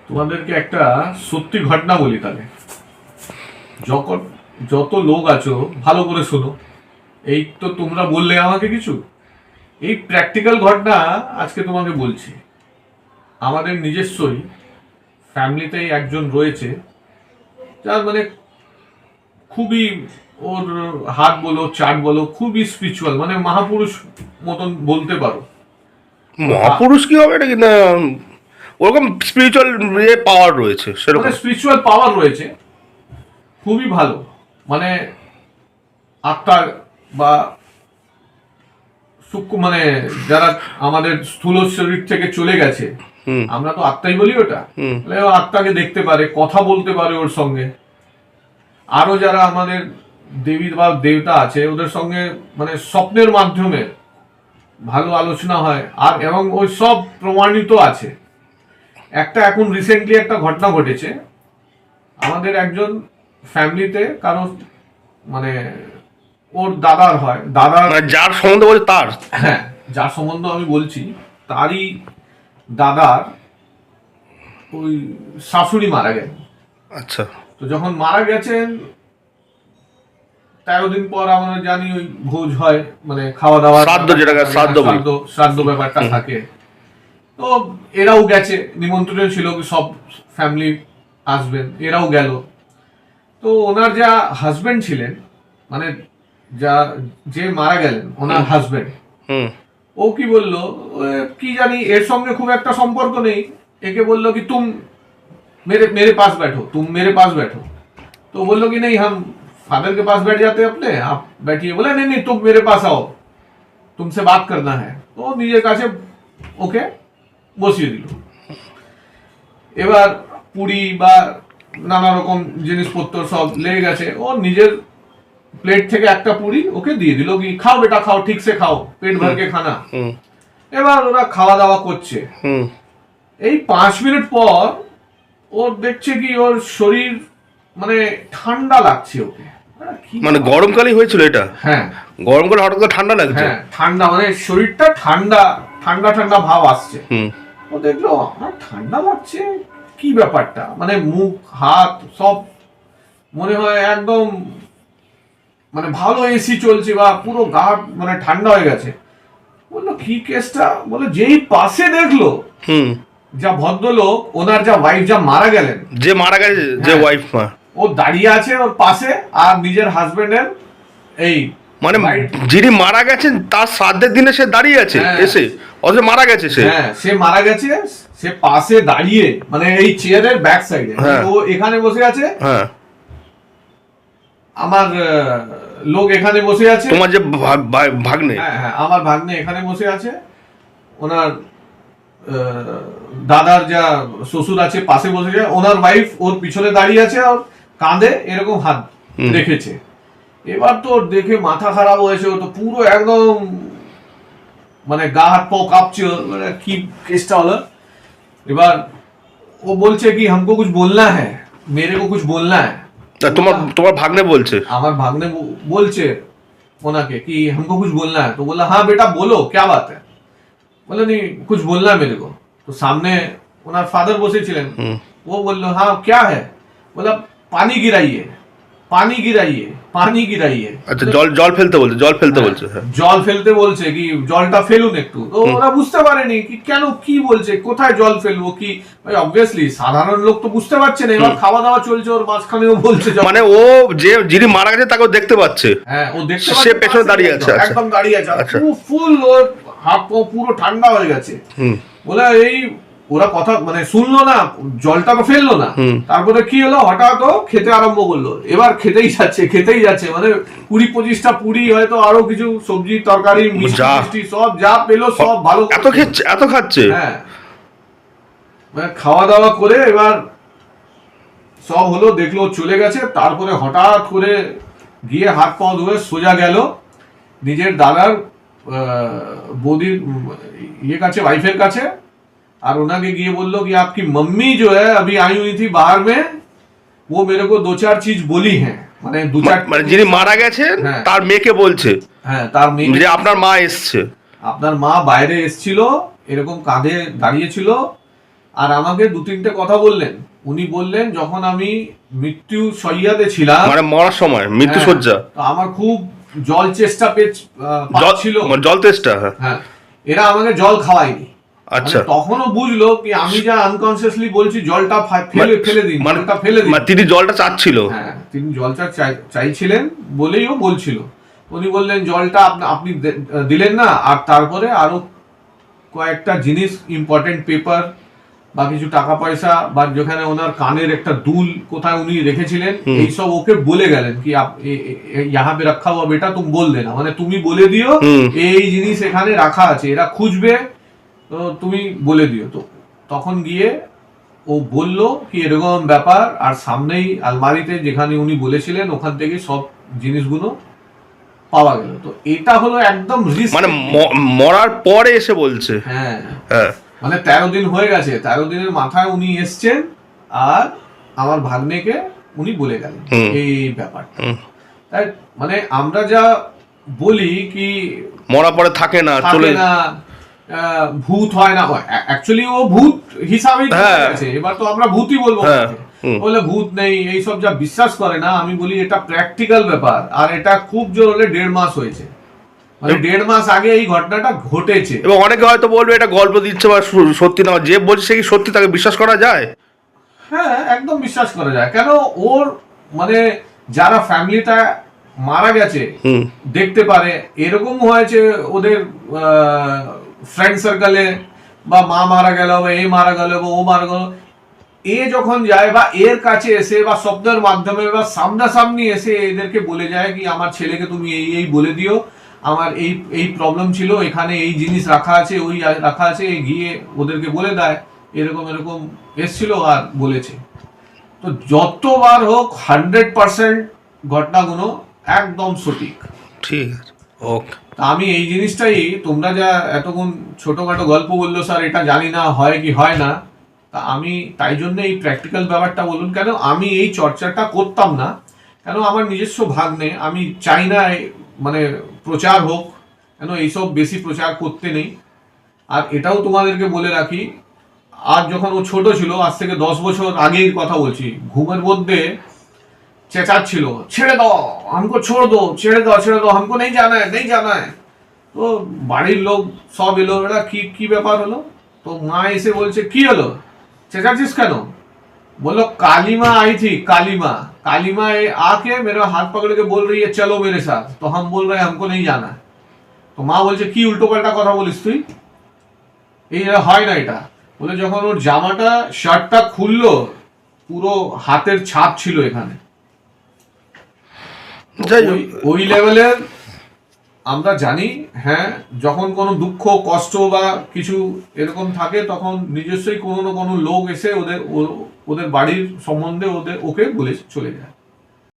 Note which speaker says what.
Speaker 1: তোমাদেরকে একটা সত্যি ঘটনা বলি তাহলে। যখন যত লোক আছো ভালো করে শোনো। এই তো তোমরা বললে আমাকে কিছু, এই প্র্যাকটিক্যাল ঘটনা আজকে তোমাকে বলছি। আমাদের নিজস্বই ফ্যামিলিতেই একজন রয়েছে, যার মানে খুবই, ওর হাত বলো চাট বলো খুবই স্পিরিচুয়াল, মানে মহাপুরুষ মতন বলতে পারো।
Speaker 2: মহাপুরুষ কি হবে নাকি না, ওরকম স্পিরিচুয়াল পাওয়ার রয়েছে
Speaker 1: মানে
Speaker 2: সেরকম।
Speaker 1: স্পিরিচুয়াল পাওয়ার রয়েছে, খুবই ভালো। মানে আত্মা বা সূক্ষ্ম, মানে যারা আমাদের স্থূল শরীর থেকে চলে গেছে,
Speaker 2: হুম
Speaker 1: আমরা তো আত্মাই বলি ওটা।
Speaker 2: হুম
Speaker 1: তাহলে ও আত্মাকে দেখতে পারে, কথা বলতে পারে ওর সঙ্গে। আরো যারা আমাদের দেবী বা দেবতা আছে ওদের সঙ্গে মানে স্বপ্নের মাধ্যমে ভালো আলোচনা হয়, আর এবং ওই সব প্রমাণিত আছে। একটা এখন রিসেন্টলি একটা ঘটনা ঘটেছে আমাদের একজন ফ্যামিলিতে, কারণ মানে ওর দাদার হয়, দাদার,
Speaker 2: মানে যার সম্বন্ধে বলছে তার।
Speaker 1: হ্যাঁ যার সম্বন্ধে আমি বলছি তারই দাদার ওই শাশুড়ি মারা গেল।
Speaker 2: আচ্ছা।
Speaker 1: তো যখন মারা গেছেন 13 দিন পর আমরা জানি ওই ভোজ হয়, মানে খাওয়া দাওয়া,
Speaker 2: শ্রাদ্ধ, যেটাকে শ্রাদ্ধ বলি।
Speaker 1: শ্রাদ্ধ ব্যাপারটা থাকে। তো এরাও গেছে, নিমন্ত্রণ ছিল কি সব ফ্যামিলি আসবেন, এরাও গেল। তো ওনার যা হাজবেন্ড ছিলেন, মানে যা যে মারা গেলেন ওনার হাজবেন্ড,
Speaker 2: হুম
Speaker 1: ও কি বললো, কি জানি এর সঙ্গে খুব একটা সম্পর্ক নেই, একে বললো কি তুম मेरे मेरे पास बैठो, तुम मेरे पास बैठो। तो बोलो कि नहीं, हम फादर के पास बैठ जाते हैं अपने, आप बैठिए। बोला नहीं नहीं, तुम मेरे पास आओ, तुमसे बात करना है। তো নিজের কাছে ওকে বসিয়ে দিল। এবার পুরি বা নানা রকম জিনিসপত্র সব লেগে গেছে, ও নিজের প্লেট থেকে একটা পুরি ওকে দিয়ে দিল কি খাও বেটা খাও, ঠিক সে খাও, পেট ভর কে খানা।
Speaker 2: হুম
Speaker 1: এবার ওরা খাওয়া দাওয়া করছে।
Speaker 2: হুম
Speaker 1: এই 5 মিনিট পর ওর দেখছে কি ওর শরীর মানে ঠান্ডা লাগছে ওকে। কি
Speaker 2: মানে গরমকালই হয়েছিল এটা?
Speaker 1: হ্যাঁ
Speaker 2: গরমকালে হঠাৎ করে ঠান্ডা লাগছে?
Speaker 1: হ্যাঁ ঠান্ডা, মানে শরীরটা ঠান্ডা ঠান্ডা ঠান্ডা ভাব আসছে।
Speaker 2: হুম
Speaker 1: ও দেখলো আমার ঠান্ডা লাগছে, কি ব্যাপারটা, মানে মুখ হাত সব মনে হয় একদম মানে ভালো এসি চলছে বা পুরো গা মানে ঠান্ডা হয়ে গেছে। বললো কি কেসটা, বলে যেই পাশে দেখলো
Speaker 2: হুম
Speaker 1: যা ভদ্রলোক, ওনার যা ওয়াইফ যা মারা গেলেন,
Speaker 2: যে মারা গেছে, যে
Speaker 1: হ্যাঁ।
Speaker 2: ওয়াইফ,
Speaker 1: ও দাঁড়িয়ে আছে ওর পাশে, আর নিজের হাজবেন্ডের এই
Speaker 2: মানে
Speaker 1: right-
Speaker 2: যিনি মারা গেছেন তার শ্রাদ্ধের দিনে সে দাঁড়িয়ে আছে
Speaker 1: হ্যাঁ।
Speaker 2: এসে, অথচ মারা গেছে সে।
Speaker 1: হ্যাঁ সে মারা গেছে, সে পাশে দাঁড়িয়ে, মানে এই চেয়ারের ব্যাক সাইডে,
Speaker 2: হ্যাঁ।
Speaker 1: ও এখানে বসে আছে,
Speaker 2: হ্যাঁ,
Speaker 1: আমার লোক এখানে বসে আছে,
Speaker 2: তোমার যে ভাগ্নে।
Speaker 1: হ্যাঁ হ্যাঁ আমার ভাগ্নে এখানে বসে আছে, ওনার দাদার যা শ্বশুর আছে পাশে বসে আছে, ওনার ওয়াইফ ওর পিছনে দাঁড়িয়ে আছে আর কাঁধে এরকম হাত রেখেছে। এবার তো দেখে মাথা খারাপ হয়েছে, ও তো পুরো একদম মানে গা হাত পাও কাঁপছে, মানে কি কেসটা হলো। এবার ও বলছে কি हमको कुछ बोलना है, मेरे को कुछ बोलना है।
Speaker 2: তা তোমার তোমার ভাগ্নে বলছে?
Speaker 1: আমার ভাগ্নে বলছে ওনাকে কি हमको कुछ बोलना है। तो बोला हाँ बेटा बोलो क्या बात है। बोला नहीं कुछ बोलना है मेरे को। तो सामने ওনার ফাদার বসেছিলেন, वो बोल हाँ क्या है। बोला पानी गिराइए, पानी गिराइए, पानी गिराइए।
Speaker 2: আচ্ছা, জল জল ফেলতে বলছে, জল ফেলতে বলছে। হ্যাঁ,
Speaker 1: জল ফেলতে বলছে কি জলটা ফেলুন একটু। তো ওরা বুঝতে পারেনি কি কেন কি বলছে, কোথায় জল ফেলবো কি। ভাই অবভিয়াসলি সাধারণ লোক তো বুঝতে পারছে না। এবার খাওয়া দাওয়া চলছে, ওর মাঝখানেও বলছে
Speaker 2: মানে ও যে যিনি মারা গেছে তাকে দেখতে পাচ্ছে,
Speaker 1: হ্যাঁ ও দেখতে
Speaker 2: সে
Speaker 1: পাচ্ছে
Speaker 2: পেছনে দাঁড়িয়ে আছে। আচ্ছা।
Speaker 1: একদম দাঁড়িয়ে আছে,
Speaker 2: আচ্ছা।
Speaker 1: ফুল ওর হাত পা পুরো ঠান্ডা হয়ে গেছে। বলে এই ওরা কথা মানে শুনলো না, জলটা তো ফেললো না। তারপরে কি হলো, হঠাৎ ও খেতে আরম্ভ করলো। এবার খেতেই যাচ্ছে, মানে 20-25টা পুরি, হয়তো আরো কিছু সবজি তরকারি মিষ্টি সব যা পেলো সব ভালো
Speaker 2: এত খাচ্ছে।
Speaker 1: হ্যাঁ মানে খাওয়া দাওয়া করে এবার সব হলো, দেখলো চলে গেছে। তারপরে হঠাৎ করে গিয়ে হাত পা ধুয়ে সোজা গেল নিজের দাদার বৌদির ইয়ে কাছে, ওয়াইফের কাছে, और उन्होंने ये बोलो कि आपकी मम्मी जो है अभी आई हुई थी बाहर में, वो मेरे को 2-4 चीज बोली हैं। মানে
Speaker 2: মানে যিনি মারা গেছেন তার মেয়েকে বলছে,
Speaker 1: হ্যাঁ তার মেয়ে,
Speaker 2: যে আপনার মা এসছে,
Speaker 1: আপনার মা বাইরে এসেছিল, এরকম কাঁধে দাঁড়িয়ে ছিল, আর আমাকে 2-3টে কথা বললেন। উনি বললেন যখন আমি মৃত্যু শয্যাতে ছিলাম,
Speaker 2: মানে মরার সময় মৃত্যুশয্যা,
Speaker 1: তো আমার খুব জল চেষ্টা ছিল,
Speaker 2: জল তেষ্টা, হ্যাঁ
Speaker 1: হ্যাঁ, এরা আমাকে জল খাওয়ায়নি।
Speaker 2: আচ্ছা,
Speaker 1: মানে তখনও বুঝলো কি আমি যা আনকনসিয়াসলি বলছি জলটা ফেলে দিন,
Speaker 2: মানে
Speaker 1: জলটা ফেলে দিন।
Speaker 2: তিনি জলটা চাচ্ছিল,
Speaker 1: হ্যাঁ, তিনি জলটা চাইছিলেন বলেই ও বলছিল। উনি বললেন জলটা আপনি দিলেন না, আর তারপরে আরো কয়েকটা জিনিস, ইম্পর্টেন্ট পেপার বা কিছু টাকা পয়সা, বা যেখানে ওনার কানের একটা দুল কোথায় উনি রেখেছিলেন, এইসব ওকে বলে গেলেন কি ইহা পে রাখা হুয়া বেটা, তুমি বল দেনা, মানে তুমি বলে দিও এই জিনিস এখানে রাখা আছে, এরা খুঁজবে, তো তুমি বলে দিও। তো তখন গিয়ে ও বলল কি এরকম ব্যাপার, আর সামনেই আলমারিতে যেখানে উনি বলেছিলেন ওখান থেকে সব জিনিসগুলো পাওয়া গেল। তো এটা হলো একদম রিস্ক,
Speaker 2: মানে মরার পরে এসে বলছে,
Speaker 1: হ্যাঁ,
Speaker 2: হ্যাঁ,
Speaker 1: মানে 13 দিন হয়ে গেছে, 13 দিনের মাথায় উনি এসছেন আর আমার ভাগ্নেকে উনি বলে গেলেন এই ব্যাপারটা। তাই মানে আমরা যা বলি কি
Speaker 2: মরা পরে থাকে না, চলে
Speaker 1: না, ভূত হয় না, অ্যাকচুয়ালি ও ভূত হিসাবেই আছে, এবার তো আমরা ভূতই বলবো, বলে ভূত নেই এইসব যা বিশ্বাস করে না। আমি বলি এটা প্র্যাকটিক্যাল ব্যাপার, আর এটা খুব জোর হলে 1.5 মাস হয়েছে, মানে 1.5 মাস আগে এই ঘটনাটা ঘটেছে।
Speaker 2: এবং অনেকে হয়তো বলবে এটা গল্প দিচ্ছে বা সত্যি না, যে বলছে সে কি সত্যি, তাকে বিশ্বাস করা যায়?
Speaker 1: হ্যাঁ, একদম বিশ্বাস করা যায়। কেন, ওর মানে যারা ফ্যামিলিটা মারা গেছে দেখতে পারে, এরকম হয়েছে ওদের ফ্রেন্ড সার্কেলে, বা মা মারা গেল, বা এ মারা গেল, বা ও মারা গেল, এ যখন যায় বা এর কাছে এসে বা শব্দের মাধ্যমে বা সামনাসামনি এসে এদেরকে বলে যায় কি আমার ছেলেকে তুমি এই এই বলে দিও, আমার এই এই প্রবলেম ছিল, এখানে এই জিনিস রাখা আছে, ওই রাখা আছে, গিয়ে ওদেরকে বলে দেয় এরকম এরকম এসছিল আর বলেছে। তো যতবার হোক 100% ঘটনাগুলো একদম সঠিক।
Speaker 2: ঠিক আছে, ওকে।
Speaker 1: আমি এই জিনিসটাই, তোমরা যা এতক্ষণ ছোটখাটো গল্প বললো স্যার এটা জানি না হয় কি হয় না, তা আমি তাই জন্য এই প্র্যাকটিক্যাল ব্যাপারটা বলুন। কেন আমি এই চর্চাটা করতাম না, কেন আমার নিজস্ব ভাগ্নে, আমি চাই না মানে প্রচার হোক, কেন এইসব বেশি প্রচার করতে নেই। আর এটাও তোমাদেরকে বলে রাখি, আর যখন ও ছোট ছিল, আজ থেকে 10 বছর আগের কথা বলছি, ঘুমের মধ্যে চেঁচাচ্ছিল ছেড়ে দাও हमको छोड़ दो, ছেড়ে দাও ছেড়ে দাও, हमको नहीं जाना है नहीं जाना है। তো বাড়ির লোক সব এলো, এরা কি ব্যাপার হলো, তো মা এসে বলছে কি হলো চেঁচাচ্ছিস কেন, बोलो काली माँ आई थी, काली माँ आके मेरा हाथ पकड़ के बोल रही है चलो मेरे साथ, तो हम बोल रहे हैं हमको नहीं जाना। তো মা বলছে কি উল্টো পাল্টা কথা বলিস তুই, এই হয় না এটা। বলে যখন ওর জামাটা শার্টটা খুললো, পুরো হাতের ছাপ ছিল এখানে, ওই লেভেলের আমরা জানি। হ্যাঁ, যখন কোনো দুঃখ কষ্ট বা কিছু এরকম থাকে, তখন নিজস্বই কোনো না কোনো লোক এসে ওদের বাড়ির সম্বন্ধে ওকে বলে চলে যায়।